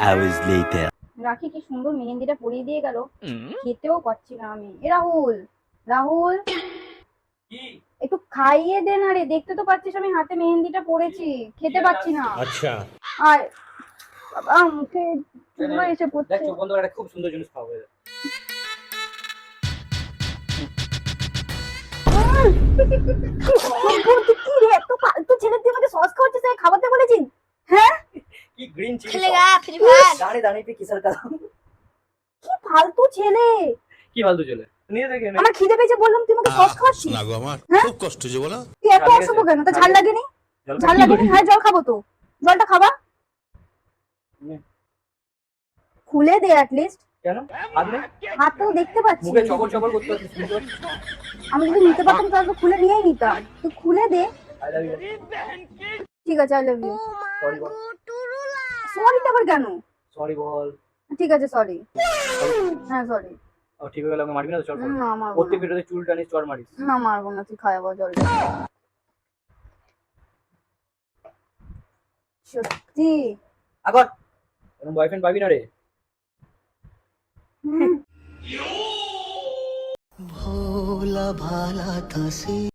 hours later. রাখি কি সুন্দর মেহেন্দিটা পরিয়ে দিয়ে গেল, খেতেও পাচ্ছি না আমি। এ রাহুল, রাহুল একটু খাইয়ে দে না রে, দেখতে তো পাচ্ছিস আমি হাতে মেহেন্দিটা পরেছি, খেতে পাচ্ছি না। আচ্ছা আর বাবা মুখে চুলগুলো এসে পড়ছে। দেখ চোখ বন্ধ করে একটা খুব সুন্দর জিনিস খাওয়া হয়ে যাবে। কি রে, এত ফালতু ছেলে, তুই আমাকে সস খাওয়াচ্ছিস, আমি খাওয়াতে বলেছিস? হ্যাঁ কি গ্রিন চিলি खेलेगा फ्री फायर। দাঁড়ে দাঁড়ে पे কিসার का কি ফালতু ছেলে। কি ফালতু চলে নিয়ে দেখে আমার খিদে পেয়েছে বললাম, তুই আমাকে সস খাওয়াচ্ছিস? শোনা গো আমার হ্যাঁ? খুব কষ্ট যে বলো। তুই এত অশুভ কেন? তা ঝাল লাগেনি? ঝাল লাগেনি? হ্যাঁ জল খাবো তো, জলটা খাবা। খুলে দে অ্যাটলিস্ট। কেন হাত নে হাত তো দেখতে পাচ্ছি। মুখে চকর চকর করতে হচ্ছে শুনতে পাচ্ছিস? আমি যদি নিতে পারতাম তাহলে তো খুলে নিয়েই নিতাম। তুই খুলে দে। আই লাভ ইউ ঠিক আছে, আই লাভ ইউ। সরি বল সরিটা আবার কেন? সরি বল ঠিক আছে সরি। হ্যাঁ সরি। ও ঠিক হয়ে গেল আমাকে মারবি না তো চল না মারবো প্রত্যেক না। ভিডিওতে চুল টানিস চড় মারিস না মারবো না, তুই খাওয়াবো জল। সত্যি আবার এরকম বয়ফ্রেন্ড পাবি না রে হুম। ভোলা ভালা তাসি